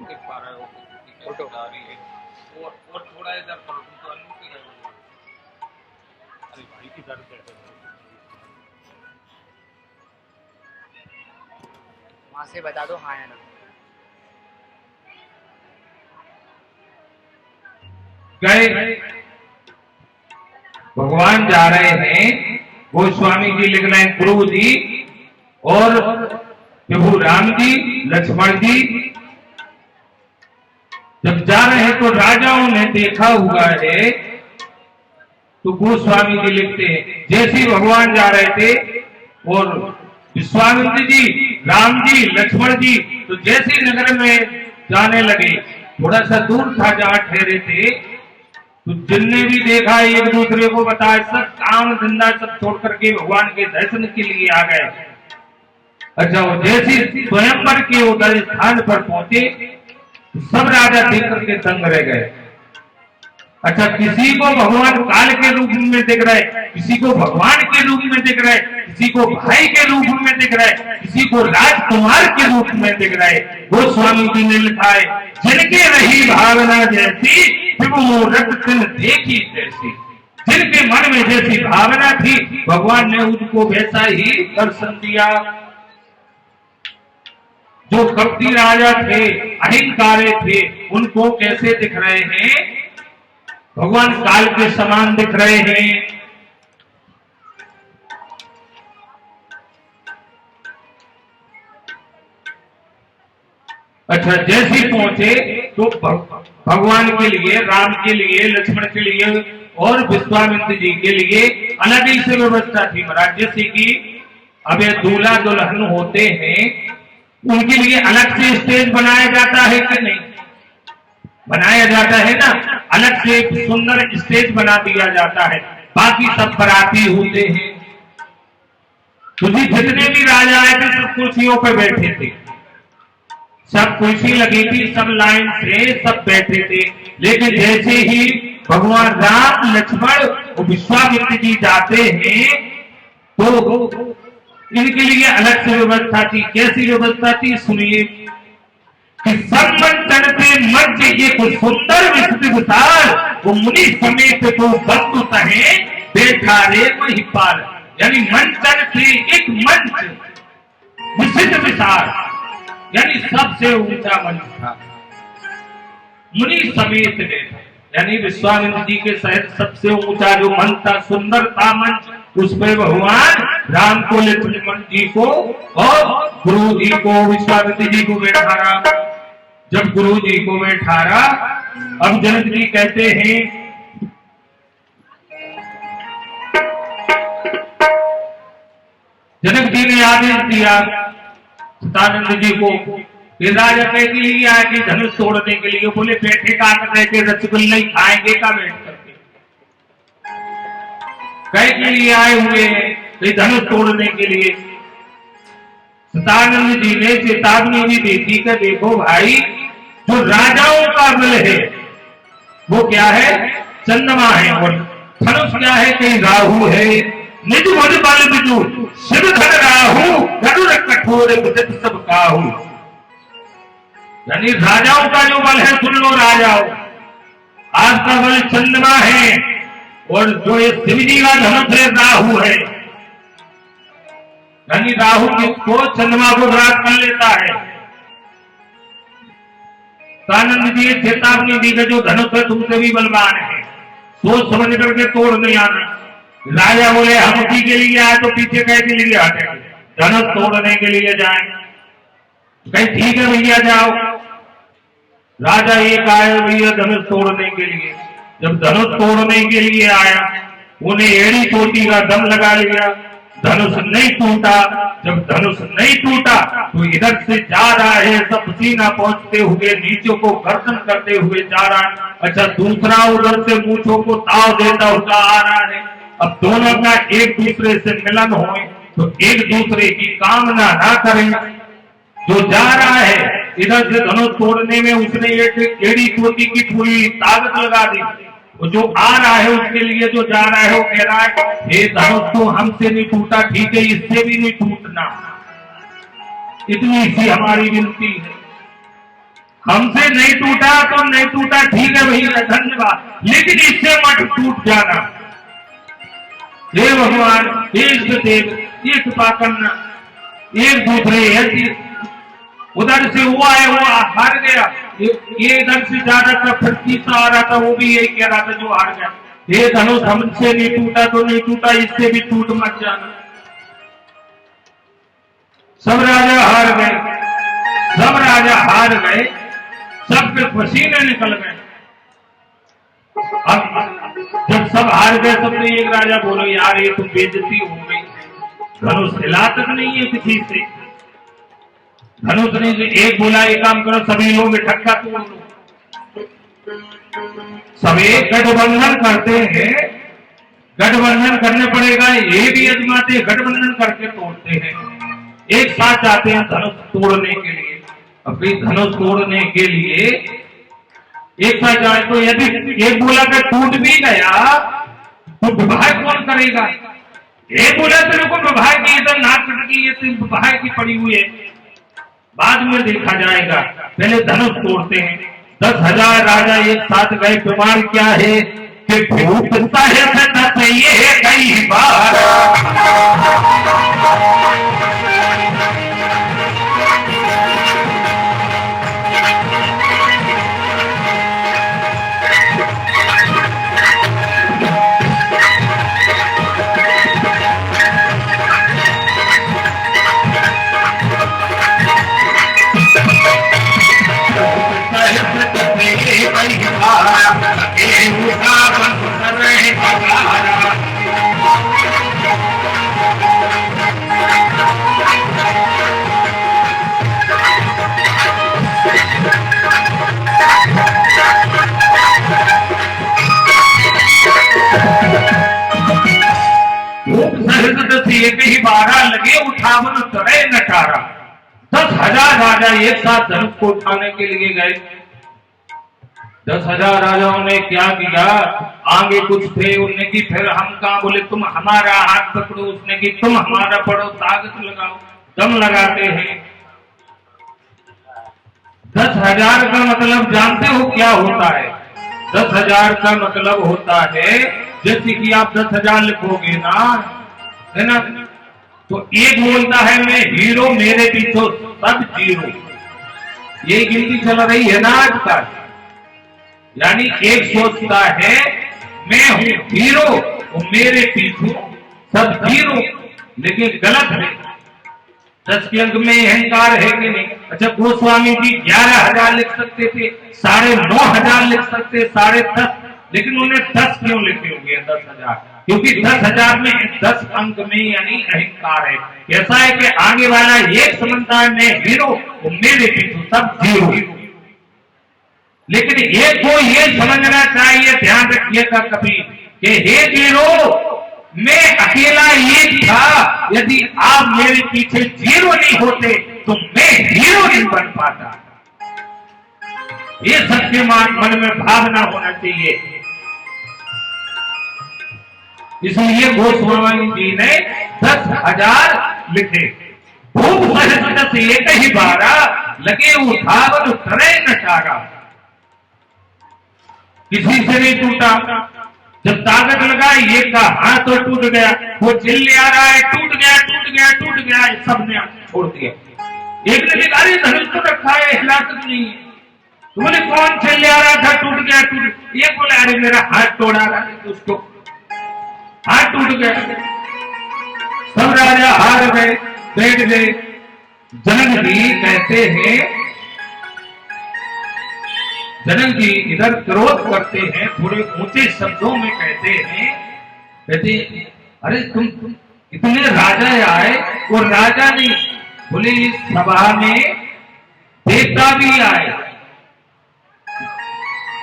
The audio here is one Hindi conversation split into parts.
देख पा रहे हो फोटो आ रही है और थोड़ा इधर करो तुम तो अन्नू के गए। अरे भाई की दर्द है वहां से बता दो हाँ या ना। गए भगवान जा रहे हैं, गोस्वामी जी लिख रहे हैं गुरु जी और प्रभु राम जी लक्ष्मण जी जब जा रहे हैं तो राजाओं ने देखा हुआ है। तो गोस्वामी जी लिखते हैं जैसे ही भगवान जा रहे थे और विश्वामित्र जी राम जी लक्ष्मण जी तो जैसे ही नगर में जाने लगे, थोड़ा सा दूर था जहां ठहरे थे, तो जिनने भी देखा एक दूसरे को बताया, सब काम धंधा सब छोड़ करके भगवान के दर्शन के लिए आ गए। अच्छा, वो जैसे स्वयंवर के उधर स्थान पर पहुंचे तो सब राजा देख करके दंग रह गए। अच्छा, किसी को भगवान काल के रूप में दिख रहे, किसी को भगवान के रूप में दिख रहे, किसी को भाई के रूप में दिख रहे, किसी को राजकुमार के रूप में दिख रहे। गोस्वामी जी ने लिखा है जिनके रही भावना जैसी मूर्त तिन देखी तैसी। जिनके मन में जैसी भावना थी भगवान ने उनको वैसा ही दर्शन दिया। जो कपटी राजा थे, अहंकारी थे, उनको कैसे दिख रहे हैं? भगवान काल के समान दिख रहे हैं। अच्छा, जैसे ही पहुंचे तो भगवान के लिए, राम के लिए, लक्ष्मण के लिए और विश्वामित्र जी के लिए अलग ही से व्यवस्था थी महाराज। जैसे कि अब ये दूल्हा दुल्हन होते हैं, उनके लिए अलग से स्टेज बनाया जाता है कि नहीं? बनाया जाता है ना, अलग से एक सुंदर स्टेज बना दिया जाता है, बाकी सब बराती होते हैं। तो जितने भी राजा आए थे सब कुर्सियों पर बैठे थे, सब कुर्सी लगी थी, सब लाइन से सब बैठे थे। लेकिन जैसे ही भगवान राम लक्ष्मण और विश्वामित्र जी जाते हैं तो इनके लिए अलग से व्यवस्था थी। कैसी व्यवस्था थी सुनिए कि सम्मंत्रण पे मध्य एक सुंदर विशाल वो मुनि समेत तो बंधु तहे बैठा रे वही पार। यानी मंचन पे एक मंच विशिष्ट विशाल, यानी सबसे ऊंचा मंच था, मुनि समेत बैठा। यानी विश्वामित्र जी के सहित सबसे ऊंचा जो मंच था, सुंदर था मंच, उस पर भगवान राम को, लक्ष्मण जी को और गुरु जी को, विश्वामित्र जी को बैठारा। जब गुरु जी को बैठारा, अब जनक जी कहते हैं जनक जी ने आदेश दिया सतानंद जी को कि राजा कह के लिए आए कि धनुष तोड़ने के लिए। बोले बैठे का रह के रसगुल्ला ही खाएंगे का बैठ करके? कह के लिए आए हुए हैं धनुष तोड़ने के लिए। सतानंद जी ने चेतावनी भी दी थी कि देखो भाई, जो राजाओं का बल है वो क्या है? चंद्रमा है, और धनुष क्या है? कहीं राहु है। निज मज बल बिजु शिव धन राहु गरुड़ कठोर विदित सब काहू। यानी राजाओं का जो बल है, सुन लो राजाओं, आपका बल चंद्रमा है और जो ये शिव जी का धनुष है राहु है। यानी राहु किसको? चंद्रमा को ग्रास कर लेता है। आनंद जी चेतावनी दी कि जो धनुष है तुमसे भी बलवान है, सोच समझ करके तोड़ नहीं आना। राजा बोले हम उसी के लिए आए तो पीछे कह के लिए आते, धनुष तोड़ने के लिए जाए। कहीं ठीक है भैया जाओ। राजा एक आए भैया धनुष तोड़ने के लिए। जब धनुष तोड़ने के लिए आया, उन्हें एड़ी चोटी का दम लगा लिया, धनुष नहीं टूटा। जब धनुष नहीं टूटा तो इधर से जा रहा है सब पसीना पहुंचते हुए, नीचों को गर्दन करते हुए जा रहा है। अच्छा, दूसरा उधर से मूंछों को ताव देता हुआ आ रहा है। अब दोनों का एक दूसरे से मिलन हो तो एक दूसरे की कामना ना करें। जो जा रहा है इधर से धनुष तोड़ने में, उसने एक एड़ी चोटी की पूरी ताकत लगा दी। जो आ रहा है उसके लिए, जो जा रहा है वो कह रहा है हे धनुष तो हमसे नहीं टूटा, ठीक है इससे भी नहीं टूटना, इतनी सी हमारी विनती है। हमसे नहीं टूटा तो नहीं टूटा, ठीक है भैया, धन्यवाद, लेकिन इससे मत टूट जाना। हे भगवान, हे इष्ट देव, ये कृपा करना। एक दूसरे है, उधर से वो आया, वो हार गया, ये इधर से जा रहा था, फिर तीसरा आ रहा था, वो भी यही कह रहा था जो हार गया, ये धनुष हमसे नहीं टूटा तो नहीं टूटा, इससे भी टूट मत जाना। सब राजा हार गए, सब राजा हार गए, सबके पसीने निकल गए। अब जब सब हार गए, सबने एक राजा बोलो, यार ये तो बेइज्जती हो गई, धनुष हिला तक नहीं है किसी से, धनुष नहीं। एक बोला एक काम करो, सभी लोग इकट्ठा तोड़ लो। सभी गठबंधन करते हैं, गठबंधन करने पड़ेगा, ये भी अजमाते गठबंधन करके तोड़ते हैं, एक साथ जाते हैं धनुष तोड़ने के लिए। अपनी धनुष तोड़ने के लिए एक साथ जाए, तो यदि एक बोला कि टूट भी गया तो विवाह कौन करेगा? एक बोला तेरे को विवाह की इधर नाक कट गई, ये तो विवाह की पड़ी हुई है, बाद में देखा जाएगा, पहले धनुष तोड़ते हैं। 10,000 राजा एक साथ गए। बीमार क्या है कि भूखता है सदा ये कई बार, एक ही 12 लगे उठावन करे नटारा। 10,000 राजा एक साथ धनुष को उठाने के लिए गए। 10,000 राजाओं ने क्या किया, आगे कुछ थे, उनने की फिर हम कहा, बोले तुम हमारा हाथ पकड़ो, उसने की तुम हमारा पकड़ो, ताकत लगाओ, दम लगाते हैं। 10,000 का मतलब जानते हो क्या होता है? 10,000 का मतलब होता है, जैसे कि आप 10,000 लिखोगे ना, है ना, तो एक बोलता है मैं हीरो, मेरे पीछे सब जीरो, ये गिनती चल रही है ना आजकल। यानी एक सोचता है मैं हूं हीरो और मेरे पीछे सब जीरो, लेकिन गलत है। 10 के अंक में अहंकार है कि नहीं? अच्छा, गोस्वामी जी 11,000 लिख सकते थे, 9,500 लिख सकते, 10.5, लेकिन उन्हें 10 क्यों लिखे होंगे? 10,000, क्योंकि 10,000 में 10 अंक में यानी अहंकार है। ऐसा है कि आगे वाला एक समझता है मैं हीरो और मेरे पीछे सब जीरो, लेकिन एक को ये समझना चाहिए, ध्यान रखिएगा कभी, कि हे जीरो, मैं अकेला एक था, यदि आप मेरे पीछे जीरो नहीं होते तो मैं हीरो नहीं बन पाता। ये सबके मन में भावना होना चाहिए। इसलिए गोस्वामी जी ने 10,000 लिखे। भूप सहस्र से एक ही 12 लगे उठावन करे नटारा, किसी से नहीं टूटा। जब ताकत लगा, ये का हाथ तो टूट गया, वो चिल्ले आ रहा है टूट गया टूट गया टूट गया, सबने छोड़ दिया। एक ने कहा अरे धनुष तो रखा है, हिला तक नहीं है। तो बोले कौन चिल्ले आ रहा था टूट गया टूट? एक बोले अरे मेरा हाथ तोड़ा रहा है, उसको हाथ टूट गया। सब राजा हार गए, बैठ गए। जनक जी कहते हैं, जनक जी इधर क्रोध करते हैं, थोड़े ऊंचे शब्दों में कहते हैं, कहते अरे तुम इतने राजा आए, वो राजा नहीं, बोले इस सभा में देवता भी आए,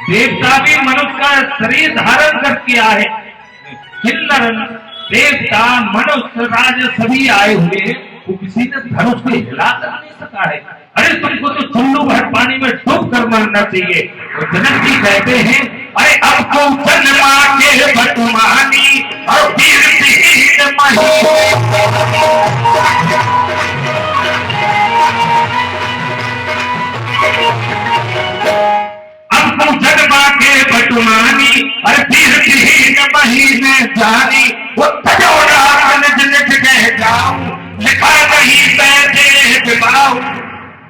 देवता भी मनुष्य का शरीर धारण करके आए, किन्नर देवता मनुष्य राजा सभी आए हुए, वो किसी ने धनुष को हिला कर नहीं सका है। अरे तुमको तो चुल्लू भर पानी में डूब कर मरना चाहिए। और जनक जी कहते हैं अरे अब तो जन्मा के भटमानी और वीर मही गुमानी और फिर विहीन महीने जानी वो तजोड़ा कह जाऊं लिखा नहीं पैसे बिबाऊ।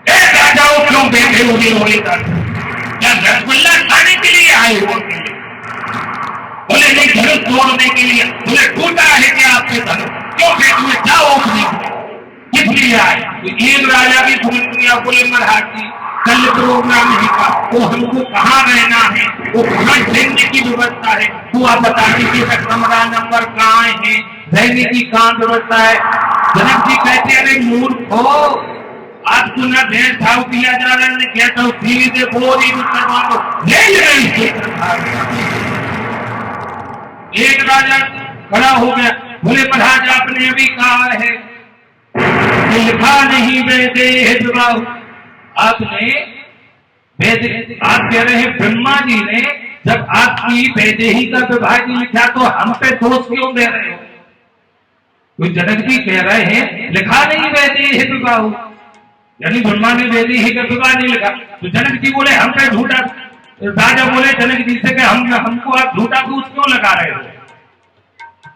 राजाओं क्यों बैठे हुए होली का क्या रसगुल्ला खाने के लिए आए हो? बोले नहीं धनुष तोड़ने के लिए। बोले टूटा है क्या आपके धनुष? क्यों बैठे हुए जाओ किस लिए आए? तो एक राजा की सुनिया बोले महाराज जी कल प्रोग्राम नहीं था, वो हमको कहाँ रहना है, वो कहाँ रहने की व्यवस्था है, तो आप बता दीजिए कमरा नंबर कहाँ है, रहने की कहाँ व्यवस्था है। जनक जी कहते हैं अरे मूर्ख हो, आपको न भेद भाव किया जा रहा है, कहता हूँ सीधे बोरी करवा दो ले रहे। एक राजा खड़ा हो गया, बोले महाराज आपने अभी कहा है लिखा नहीं वेदे बाहु। आपने वेद आप कह रहे हैं ब्रह्मा जी ने जब आपकी वैदेही का विवाह नहीं लिखा तो हम पे दोष क्यों दे रहे हो? तो जनक जी कह रहे हैं लिखा नहीं वेदे बाहु, यानी ब्रह्मा ने वेदेही का विवाह नहीं लिखा। तो जनक जी बोले हम पे झूठा। राजा बोले जनक जी से कि हमको आप झूठा दोष क्यों लगा रहे हो?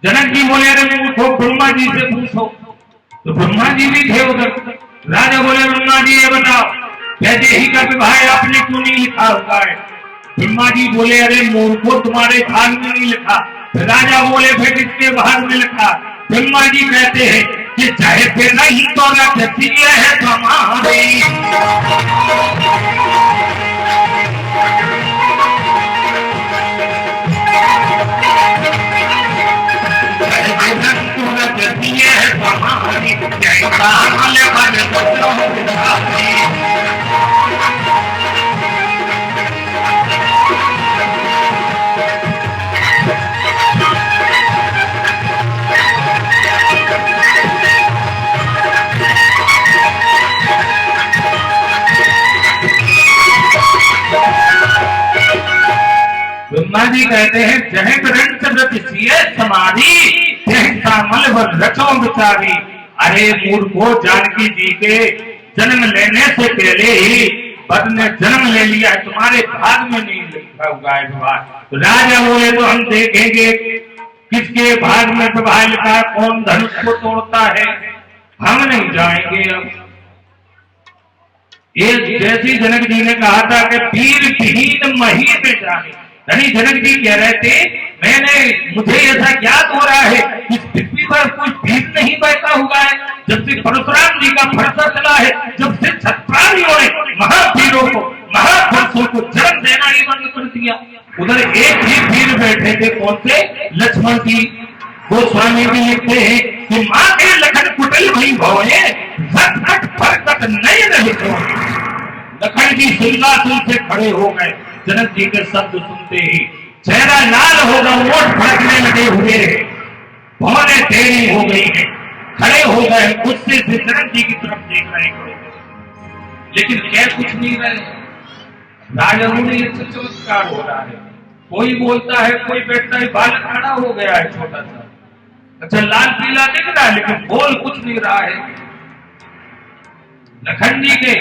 जनक जी बोले अरे वो ब्रह्मा जी से पूछो। तो ब्रह्मा जी भी थे उधर। राजा बोले ब्रह्मा जी ये बताओ वैदेही का विवाह आपने क्यों नहीं लिखा हुआ है? ब्रह्मा जी बोले अरे मूर्खो तुम्हारे भाग में नहीं लिखा। राजा बोले फिर किसके भाग में लिखा? ब्रह्मा जी कहते हैं कि चाहे फिर नहीं तो रखती है हमारी। ब्रह्मा जी कहते हैं जह ग्रंथ व्रत सिए समाधि सामल व रचो विचारी। अरे मूर्खो जानकी जी के जन्म लेने से पहले ही वर ने जन्म ले लिया है, तुम्हारे भाग में नहीं लिखा हुआ है विवाह। तो राजा बोले तो हम देखेंगे किसके भाग में विवाह लिखा है, कौन धनुष को तोड़ता है, हम नहीं जाएंगे। अब ये जैसी जनक जी ने कहा था कि वीर विहीन महीने जाने, यानी जनक जी कह रहे थे मुझे ऐसा ज्ञात हो रहा है इस पृथ्वी पर कोई भीड़ नहीं बहता हुआ है। जब से परशुराम जी का फरसा चला है, जब से क्षत्रारियों ने महावीरों को महापुरुषों को जन्म देना ही बंद कर दिया। उधर एक ही भीड़ बैठे थे, कौन से? लक्ष्मण जी। गोस्वामी भी लिखते हैं कि माँ के लखन कुटिल भई भोए रटखट फरकट नहीं रहे। लखन जी सिंहासन से खड़े हो गए, जनक जी के शब्द सुनते ही चेहरा लाल होगा, वोट फड़कने लगे हुए हैं, भौने देरी हो गई है, खड़े हो गए, गुस्से से जनक जी की तरफ देख रहे हैं, लेकिन कह कुछ नहीं रहे। राजा में ये चमत्कार हो रहा है, कोई बोलता है कोई बैठता है, बालक खड़ा हो गया है छोटा सा, अच्छा लाल पीला दिख रहा है लेकिन बोल कुछ नहीं रहा है। लखन जी के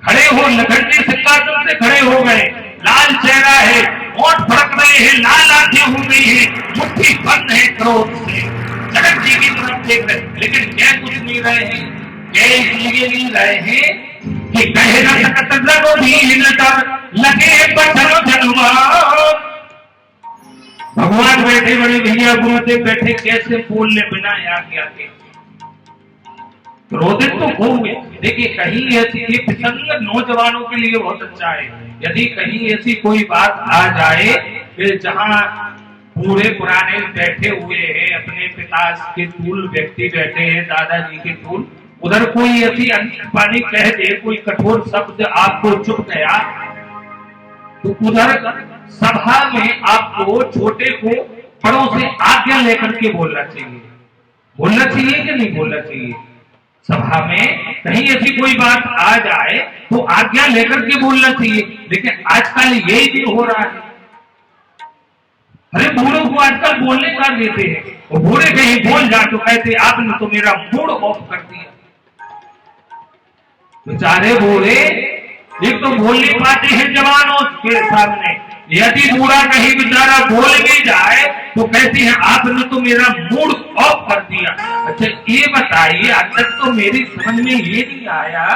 खड़े हो, लखन जी सिंहासन से खड़े हो गए, लाल चेहरा है, होठ फड़क रहे हैं, लाल आंखें हो गई है, मुट्ठी बंद है क्रोध से, जनक जी की तरफ देख रहे, लेकिन कह कुछ नहीं रहे हैं। कह इसलिए नहीं रहे हैं कि कहे न सकत लगो दीन कर लगे बचनो जन्मा। भगवान बैठे बड़े भैया गुरुदेव बैठे, कैसे बोलने बिना आज्ञा के क्रोधित तो हो गए। देखिए कहीं ऐसी ये प्रसंग नौजवानों के लिए बहुत अच्छा है, यदि कहीं ऐसी कोई बात आ जाए कि जहाँ पूरे पुराने बैठे हुए हैं, अपने पिता के तुल व्यक्ति बैठे हैं, दादाजी के तुल, उधर कोई ऐसी पानी कह दे, कोई कठोर शब्द आपको चुप गया, तो उधर सभा में आपको छोटे को बड़ों से आज्ञा लेकर के बोलना चाहिए। बोलना चाहिए कि नहीं बोलना चाहिए? सभा में कहीं ऐसी कोई बात आ जाए तो आज्ञा लेकर के बोलना चाहिए, लेकिन आजकल यही भी हो रहा है। अरे बूढ़ों को आजकल बोलने का देते हैं, और बूढ़े कहीं बोल जा तो कहते आपने तो मेरा मूड ऑफ कर दिया। बेचारे बूढ़े एक तो बोल नहीं पाते हैं जवानों के सामने, यदि बूढ़ा कहीं बेचारा बोल भी जाए तो कहती है आपने तो मेरा मूड ऑफ कर दिया। अच्छा ये बताइए, आज तक तो मेरी समझ में ये नहीं आया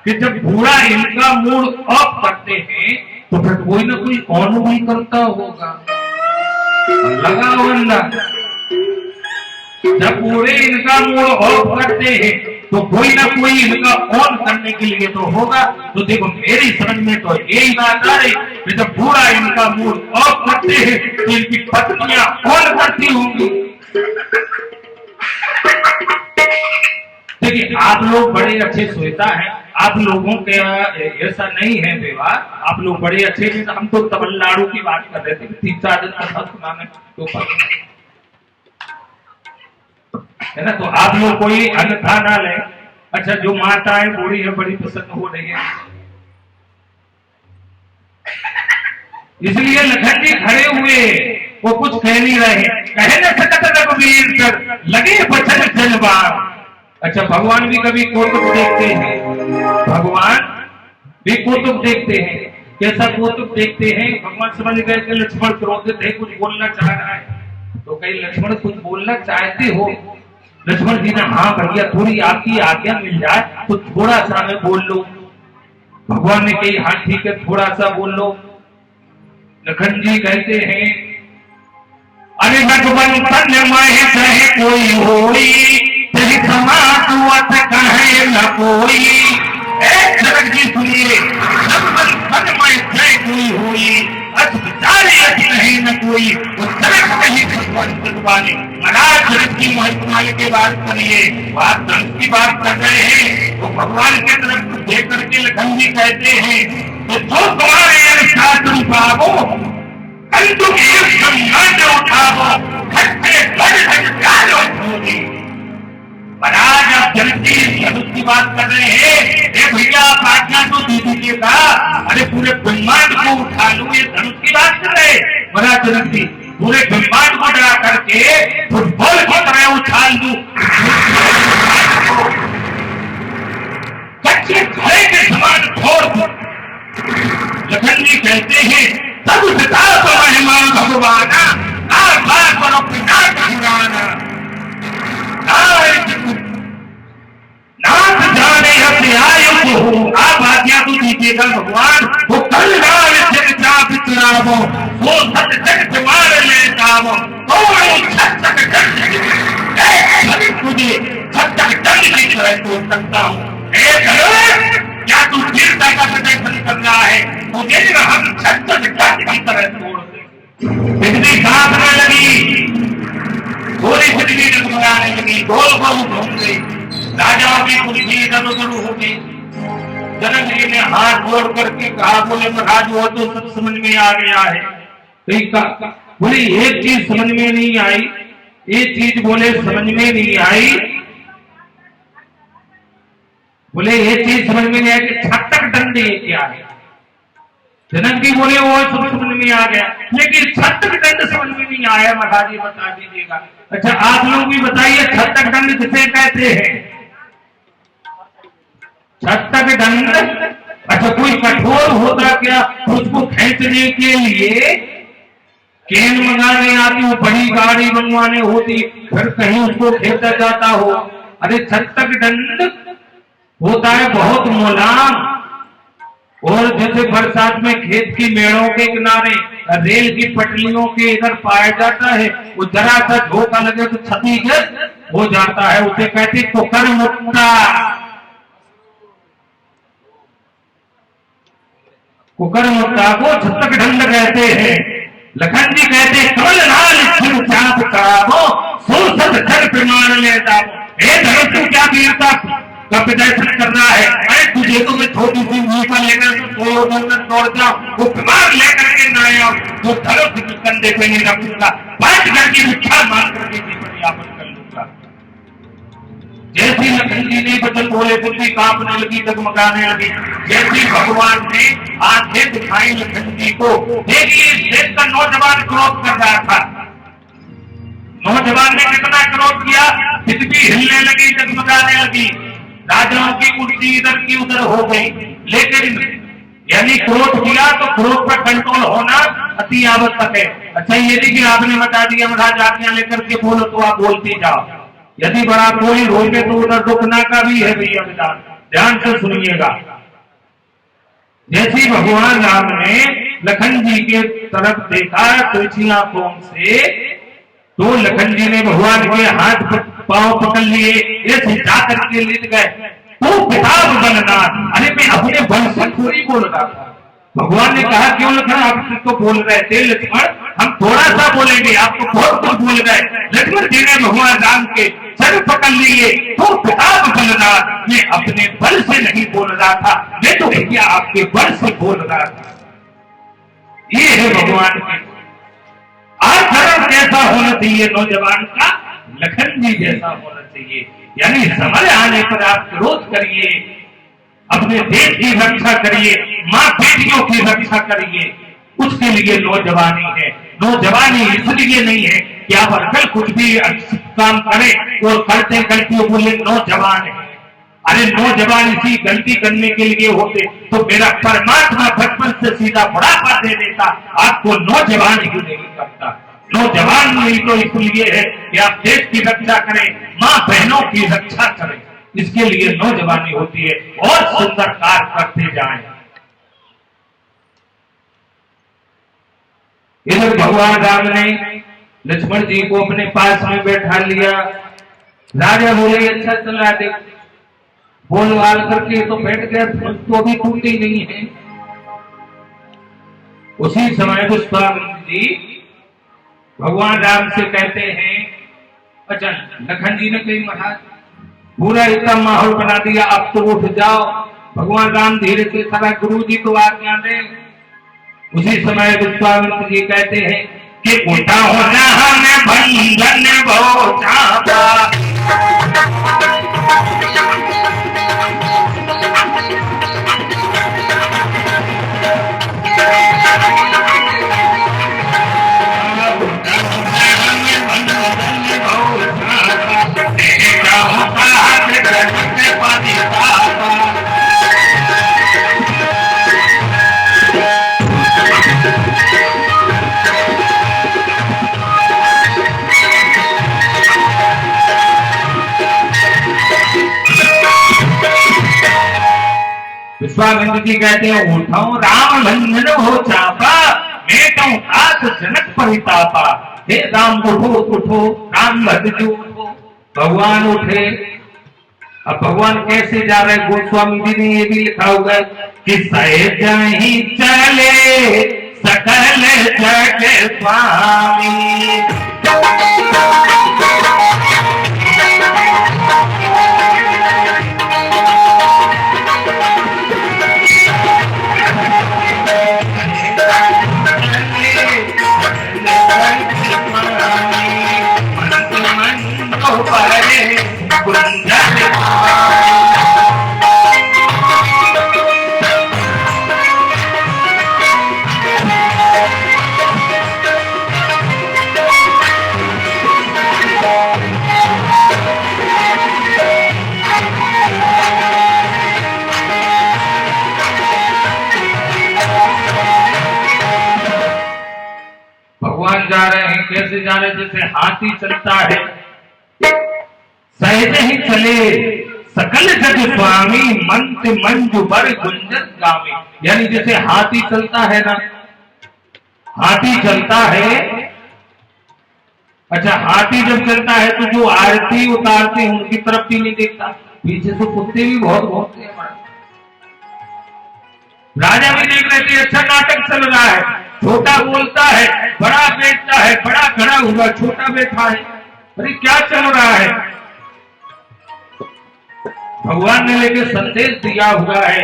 कि जब बूढ़ा इनका मूड ऑफ करते हैं तो फिर कोई ना कोई ऑन भी करता होगा, लगा बंदा। जब पूरे इनका मूड ऑफ करते हैं तो कोई ना कोई इनका ऑन करने के लिए तो होगा। तो देखो मेरी समझ में तो यही बात आ रही कि जब पूरा इनका मूड ऑफ करते हैं तो इनकी पत्नियां ऑन करती होंगी। देखिए आप लोग बड़े अच्छे श्रोता हैं, आप लोगों के ऐसा नहीं है व्यवहार, आप लोग बड़े अच्छे हैं। हम तो तमिलनाडु की बात कर रहे थे, 3-4 दिन का सुनाने तो है ना। तो आप लोग कोई अन्यथा ना ले। अच्छा जो माता है बूढ़ी है बड़ी प्रसन्न हो रही है, इसलिए लखन जी खड़े हुए, वो कुछ कह नहीं रहे। कहे न सकत रघुवीर सर लगे बचन जलवार। अच्छा भगवान भी कभी कौतुक देखते हैं, भगवान भी कौतुक देखते हैं। कैसा कौतुक देखते हैं? भगवान समझ गए कि लक्ष्मण क्रोधित है, कुछ बोलना चाह रहा है, तो कहीं लक्ष्मण कुछ बोलना चाहते हो? लक्ष्मण जी ने हाँ भैया थोड़ी आपकी आज्ञा मिल जाए तो थोड़ा सा मैं बोल लो। भगवान ने कही हाँ ठीक है थोड़ा सा बोल लो। लखन जी कहते हैं अरे भगवंतन माहे चाहे कोई होई तेरी समात कहे न कोई। जनक जी सुनिए, भगवंतन माहे चाहे कोई होई अस विचारे नहीं न कोई, वो जनक नहीं भगवंतन वाले। महाराज जनक की महिमा की बात करिए, बात धर्म की बात कर रहे हैं। वो भगवान के तरफ देख करके लखन जी कहते हैं तो जो तुम्हारे साथ पावो कंटू की सम्मान उठावो घटते घट होगी। महाराज आप जनक जी धनुष की बात कर रहे हैं, भैया आप आज्ञा तो दे दीजिएगा, अरे पूरे ब्रह्मांड को उठा लूं, ये धनुष की बात कर रहे। महाराज जनक जी पूरे ब्रह्मांड को डरा करके फुटबॉल की तरह उछाल दूं, कच्चे घड़े के समान छोड़ दूं। लखन जी कहते हैं सब पिता तो महिमा भगवाना बार करो पिता का पुराना नाथ जाने आप आज्ञा तो दीजिएगा भगवान। वो कल चाप चुनावो वो सत जग मार ले जावो तुझे सब तक दंड की तरह तोड़ सकता हूँ। क्या तू वीरता का प्रदर्शन कर रहा है? मुझे हम छत की तरह तोड़ दे। बिजली कांपने लगी, थोड़ी बिजली डगमगाने लगी, गोल गोल घूम गई, राजाओं की कुर्सी इधर उधर हो गई। जनक जी ने हाथ जोड़ करके कहा बोले महाराज वो तो सब समझ में आ गया है। बोले एक चीज समझ में नहीं आई, एक चीज बोले समझ में नहीं आई। बोले ये चीज समझ में नहीं आई कि छत्तक दंड ये क्या है। जनक जी बोले वो सब समझ में आ गया, लेकिन छत्तक दंड समझ में नहीं आया। महाराज जी बता दीजिएगा। अच्छा आप लोग भी बताइए छत्तक दंड किसे कहते हैं? छत्तक दंड अच्छा कोई कठोर होता क्या? उसको खींचने के लिए केन मंगाने आती हो, बड़ी गाड़ी मंगवाने होती, फिर कहीं उसको खींचा जाता हो। अरे छत्तक दंड होता है बहुत मुलायम, और जैसे बरसात में खेत की मेड़ों के किनारे रेल की पटरियों के इधर पाया जाता है, वो जरा सा धोखा लगे तो क्षतिग्रस्त हो जाता है, उसे कहते कुकर मुक्ता। कुकर मुक्ता को छत्तक दंड कहते हैं। लखन जी कहते कमल नाल चाप करावो सो सत जग प्रमाण लेता। हे धनुष तू क्या वीरता का प्रदर्शन करना है? अरे तुझे तो मैं छोटी सी ऊपर लेकर दौड़ जाऊं, वो बीमार लेकर के न आया तो धनुष के कंधे पे नहीं रखूंगा, 5 घर की भिक्षा मांग करके जीवन यापन कर लूंगा। जैसी लखन जी ने बचन बोले बुद्धि कांपने लगी, डगमगाने लगी। जैसी भगवान ने आंखें दिखाई लखन जी को, देखिए देश का नौजवान क्रोध कर रहा था। नौजवान ने कितना क्रोध किया, पृथ्वी हिलने लगी, डगमगाने लगी, राजाओं की कुर्सी इधर की उधर हो गई। लेकिन यानी क्रोध किया तो क्रोध पर कंट्रोल होना अति आवश्यक है। अच्छा ये नहीं कि आपने बता दिया महाराज आज्ञा लेकर के बोलो तो आप बोलते जाओ। यदि बड़ा कोई रोके तो उधर रुकना का भी है भैया विधान, ध्यान से सुनिएगा। जैसे भगवान राम ने लखन जी के तरफ देखा तिरछी आंखों से, तो लखन जी ने भगवान के हाथ पांव पकड़ लिए, ऐसे जाकर के लेट गए। तो किताब बनना, अरे मैं अपने बल से थोड़ी बोल रहा था। भगवान ने कहा क्यों लखन आप तो बोल रहे थे लक्ष्मण, हम थोड़ा सा बोलेंगे, आप तो बहुत कुछ बोल गए। लक्ष्मण जी ने भगवान राम के सर पकड़ लिए। तो किताब बनना, मैं अपने बल से नहीं बोल रहा था, मैं तो भैया आपके बल से बोल रहा था। ये है भगवान के आचरण कैसा होना चाहिए नौजवान का, लखन जी जैसा होना चाहिए। यानी समय आने पर आप क्रोध करिए, अपने देश की रक्षा करिए, माँ बेटियों की रक्षा करिए, उसके लिए नौजवानी है। नौजवानी इसलिए नहीं है कि आप अगर कुछ भी काम करें और करते गलतियों बोले नौजवान है। अरे नौजवान इसी गलती करने के लिए होते तो मेरा परमात्मा बचपन से सीधा बुढ़ापा दे देता, आपको नौजवान ही नहीं करता। नौजवान नहीं तो इसलिए है कि आप देश की रक्षा करें, माँ बहनों की रक्षा करें, इसके लिए नौजवानी होती है। और सुंदर कार्य करते जाएं। इधर भगवान राम ने लक्ष्मण जी को अपने पास में बैठा लिया। राजा बोले अच्छा चला दे, बोल वाल करके तो बैठ गया, तो भी टूटी नहीं है। उसी समय विश्वामित्र जी भगवान राम से कहते हैं, अच्छा लखन जी ने कही महाराज पूरा इतना माहौल बना दिया, अब तो उठ जाओ। भगवान राम धीरे से सारा गुरु जी को आज्ञा दे। उसी समय विश्वामित्र जी कहते हैं कि उठा होना हमें बंधन बहुत चाहता। विश्वामित्र जी कहते हैं उठाओ राम बंधन हो चापा, मैं कहूं तात जनक परितापा। हे राम उठो उठो, राम भद्र उठो। भगवान उठे। अब भगवान कैसे जा रहे, गोस्वामी जी ने ये भी लिखा होगा कि सहज ही चले सकल जग स्वामी। भगवान जा रहे हैं, कैसे जा रहे, जैसे हाथी चलता है, सहज ही चले सकल जग स्वामी, मंत्र मंजू बर गुंजन गामी। यानी जैसे हाथी चलता है ना, हाथी चलता है। अच्छा हाथी जब चलता है तो जो आरती उतारते हैं उनकी तरफ भी नहीं देखता, पीछे से कुत्ते भी बहुत भौंकते हैं। राजा भी देख रहे थे अच्छा नाटक चल रहा है, छोटा बोलता है, बड़ा बैठता है, बड़ा खड़ा हुआ, छोटा बैठा है, अरे क्या चल रहा है। भगवान ने लेके संदेश दिया हुआ है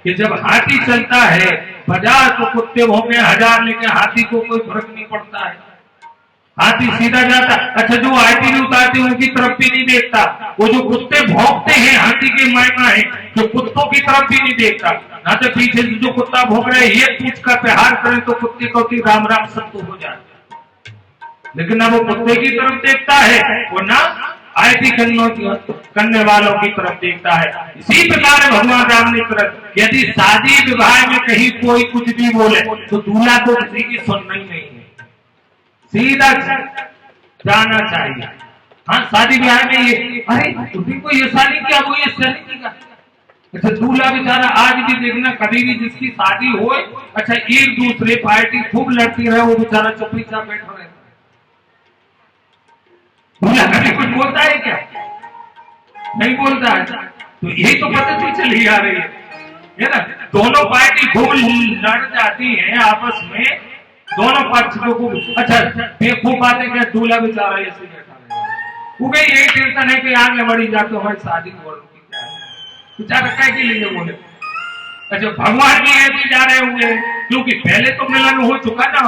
कि जब हाथी चलता है 50 तो कुत्ते भौंके 1000, लेकिन हाथी को कोई फर्क नहीं पड़ता है, हाथी सीधा जाता। अच्छा जो आरती नहीं उतारते उनकी तरफ भी नहीं देखता, वो जो कुत्ते भौंकते हैं हाथी के महिमा है, जो कुत्तों की तरफ भी नहीं देखता। ना तो पीछे से जो कुत्ता भौंक रहे ये पूछ कर प्रहार करें तो कुत्ते को राम राम सब तो हो जाए, लेकिन ना वो कुत्ते की तरफ देखता है, वो ना आयती करने वालों की तरफ देखता है। इसी प्रकार भगवान राम ने तरफ यदि शादी विवाह में कहीं कोई कुछ भी बोले तो दूल्हा को किसी की सुनना ही नहीं है, सीधा जाना चाहिए। हाँ, शादी ब्याह में ये अरे तुमने को ये शादी किया, वो ये शादी का। अच्छा, दूल्हा बेचारा आज भी देखना, कभी भी जिसकी शादी हो, अच्छा एक दूसरे पार्टी खूब लड़ती रहे, वो बेचारा चुपचाप बैठा रहता है। दूल्हा कभी कुछ बोलता है क्या? नहीं बोलता है। तो यही तो पद्धति चली आ रही है ना। दोनों पार्टी खूब लड़ जाती हैं आपस में, दोनों पक्ष को। अच्छा, खूब बातें क्या, दूल्हा बेचारा ऐसे बैठा रहेगा। उन्हें यही टेंशन है कि आगे बढ़ी जाते हमारी शादी बोल बेचारा कह के लिए बोले। अच्छा, भगवान भी ऐसे जा रहे होंगे, क्योंकि पहले तो मिलन हो चुका ना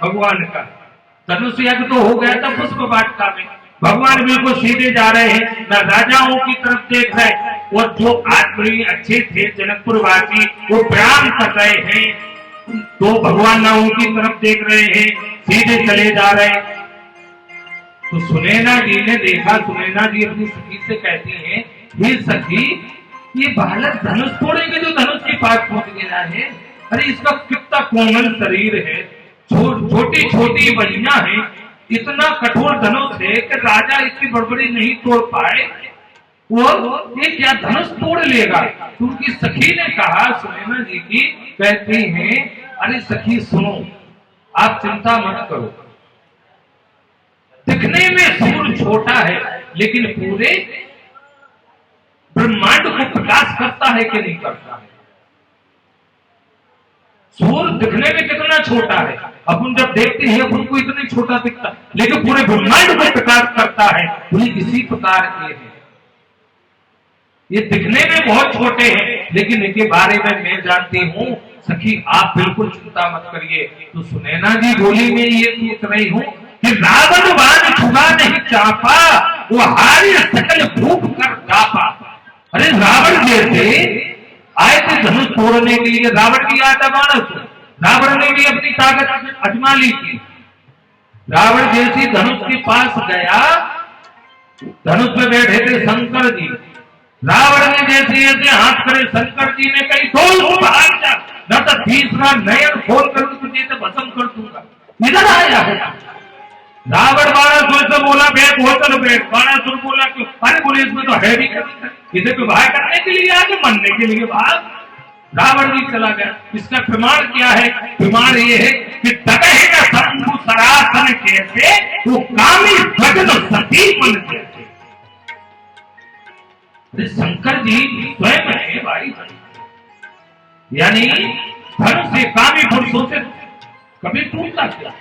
भगवान का, धनुष यज्ञ तो हो गया था पुष्प वाटिका में। भगवान बिल्कुल सीधे जा रहे हैं, न राजाओं की तरफ देख रहे, और जो आदमी अच्छे थे जनकपुरवासी वो प्रणाम कर रहे हैं, तो भगवान ना उनकी तरफ देख रहे हैं, सीधे चले जा रहे हैं। तो सुनैना जी ने देखा, सुनैना जी अपनी सखी से कहती हैं, हे सखी, ये बालक धनुष तोड़ेंगे जो धनुष के पास पहुंच गया है। अरे इसका कितना कोमल शरीर है, छोटी छोटी बलियां हैं, इतना कठोर धनुष है कि राजा इसकी बड़बड़ी नहीं तोड़ पाए, वो ये क्या धनुष तोड़ लेगा। तो उनकी सखी ने कहा, सुनैना जी की कहती हैं, अरे सखी सुनो, आप चिंता मत करो, दिखने में सूर्य छोटा है लेकिन पूरे ब्रह्मांड को प्रकाश करता है कि नहीं करता है। सूर्य दिखने में कितना छोटा है, अपन जब देखते हैं अपन को इतना छोटा दिखता है, लेकिन पूरे ब्रह्मांड को प्रकाश करता है। इसी प्रकार ये है, ये दिखने में बहुत छोटे हैं लेकिन इनके बारे में मैं जानती हूँ। सखी आप बिल्कुल चिंता मत करिए। तो सुनैना जी बोली मैं ये सोच रही हूँ कि रावण वान छुआ नहीं चापा, वो हारी सकल भूख कर दापा। अरे रावण जैसे आए थे धनुष तोड़ने के लिए, रावण की आता मानस, रावण ने भी अपनी ताकत आजमा ली थी। रावण जैसी धनुष के पास गया, धनुष में बैठे थे शंकर जी, रावण ने जैसे ऐसे हाथ करे, शंकर जी ने कही खोल भाग जा, न तो तीसरा नयन खोल कर तुझे तो भस्म कर दूंगा। इधर आया है रावण। बाणासुर से बोला बैठ, होकर बैठ। बाणासुर बोला क्यों? अरे बोले इसमें तो है भी करना, इसे विवाह करने के लिए आगे, मनने के लिए भाग। रावण भी चला गया। इसका प्रमाण क्या है? प्रमाण ये है कि तकहे का शंभु सरासन कैसे, वो कामी भजन सती मन कैसे। शंकर जी स्वयं है भाई, यानी धन से कामी पुरुषों से कभी टूटता क्या।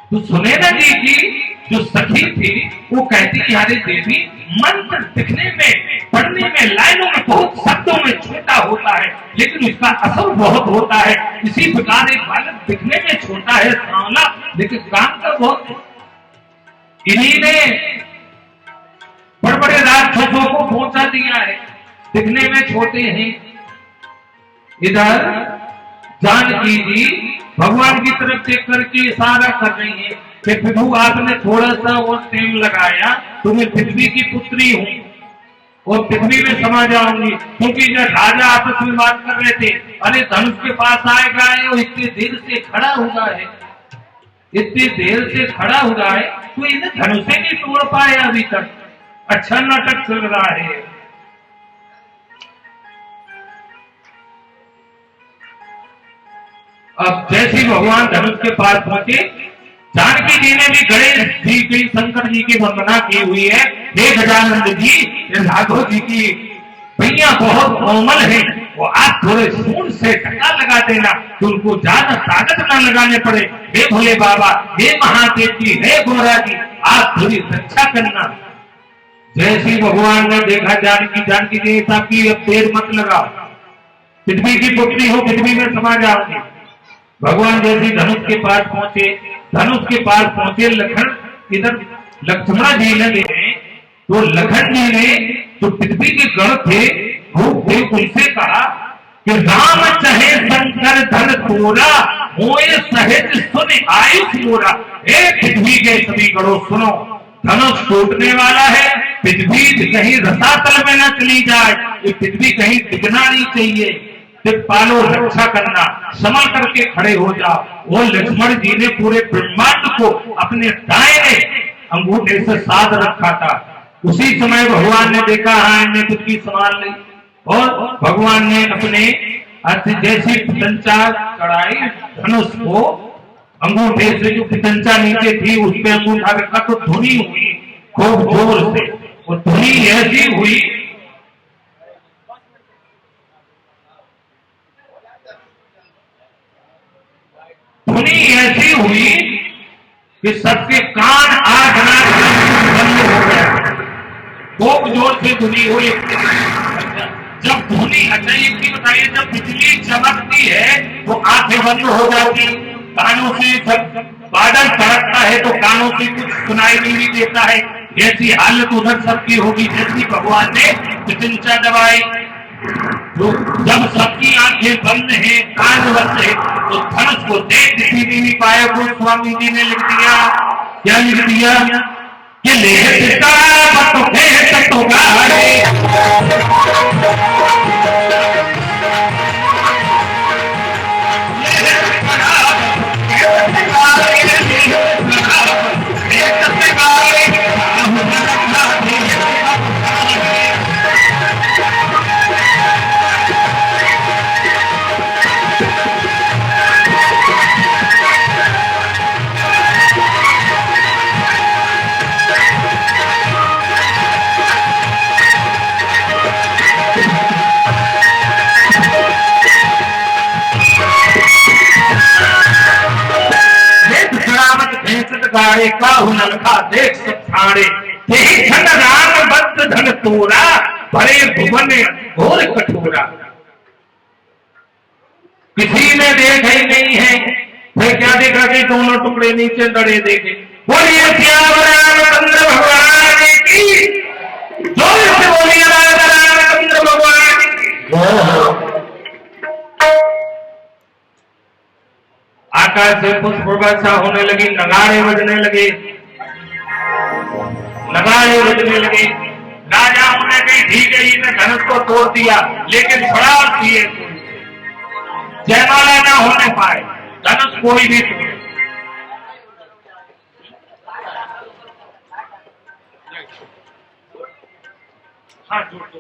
तो सुनैना जी की जो सखी थी वो कहती कि अरे देवी, मंत्र दिखने में, पढ़ने में, लाइनों में, बहुत शब्दों में छोटा होता है लेकिन उसका असर बहुत होता है। इसी प्रकार एक बालक दिखने में छोटा है, सांवला, लेकिन काम का बहुत। इन्हीं ने बड़े बड़े राक्षसों को पहुंचा दिया है, दिखने में छोटे हैं। इधर जानकी जी भगवान की तरफ देख करके इशारा कर रही है कि प्रभु आपने थोड़ा सा और टाइम लगाया तो मैं पृथ्वी की पुत्री हूँ और पृथ्वी में समा जाऊंगी। क्योंकि जब राजा आपस में बात कर रहे थे, अरे धनुष के पास आएगा और इतनी देर से खड़ा हुआ है, इतनी देर से खड़ा हुआ है, तो इन्हें धनुष नहीं तोड़ पाए अभी तक। अच्छा नाटक चल रहा है। अब जैसे भगवान धनुष के पास पहुंचे, जानकी जी ने भी गणेश जी की, शंकर जी की वंदना की हुई है। हे गजानंद जी, राघव जी की भैया बहुत कोमल है, वो आप थोड़े सूंड से टका लगा देना तो उनको ज्यादा ताकत न लगाने पड़े। हे भोले बाबा, हे महादेव जी, हे गोरा जी, आप थोड़ी रक्षा करना। जैसे भगवान ने देखा जानकी जी साहब की अब देर मत लगाओ, पृथ्वी की पुत्री हो, पृथ्वी में समा जाओगे। भगवान जैसे धनुष के पास पहुंचे, लखन इधर लक्ष्मण जी ने तो लखन जी ने जो पृथ्वी के गण थे वो उनसे कहा कि राम चाहे शंकर धन तोरा, मोए सहित सुन आयुष मोरा, हे पृथ्वी के सभी गणों सुनो, धनुष टूटने वाला है, पृथ्वी कहीं रसातल में न चली जाए, ये पृथ्वी कहीं टिकना नहीं चाहिए, पालो रक्षा करना, संभल करके खड़े हो जाओ। वो लक्ष्मण जी ने पूरे ब्रह्मांड को अपने दाहिने अंगूठे से साध रखा था। उसी समय भगवान ने देखा हाँ इन्हें पृथ्वी संभाल ली, और भगवान ने अपने जैसी पितंचा चढ़ाई, धनुष को अंगूठे से जो पितंचा नीचे थी उस पर अंगूठा रखा तो धुनी हुई खूब जोर से, वो धुनी ऐसी हुई कि सबके कान आठ बंद हो गए, खूब जोर से धुनी हुई। जब धुनी, अच्छा ये बताइए, जब बिजली चमकती है तो आंखें बंद हो जाती, कानों से जब बादल कड़कता है तो कानों से कुछ सुनाई नहीं देता है। ऐसी हालत उधर सबकी होगी जैसी भगवान ने पितंचा दबाई। तो जब सबकी आंखें बंद है, कान बंद है, तो धनुष को देख नहीं पाया। गोस्वामी जी ने लिख दिया, क्या लिख दिया कि ले तो गाड़े काहू नलखा देख सब ठाड़े, यही धन राम बद्ध धन तोरा, भरे भुवन घोर कठोरा। किसी ने देखा ही नहीं है, फिर क्या देखा कि दोनों टुकड़े नीचे दड़े देखे। बोलिए रामचंद्र भगवान की, जोर से बोलिए रामचंद्र भगवान की। आकाश से पुष्प वर्षा होने लगी, नगाड़े बजने लगे, नगाड़े बजने लगे। राजाओं ने कही ठीक है, इसने धनुष को तोड़ दिया, लेकिन बड़ा दिए जयमाला ना होने पाए, धनुष कोई भी तोड़े। हाँ जोड़ दो।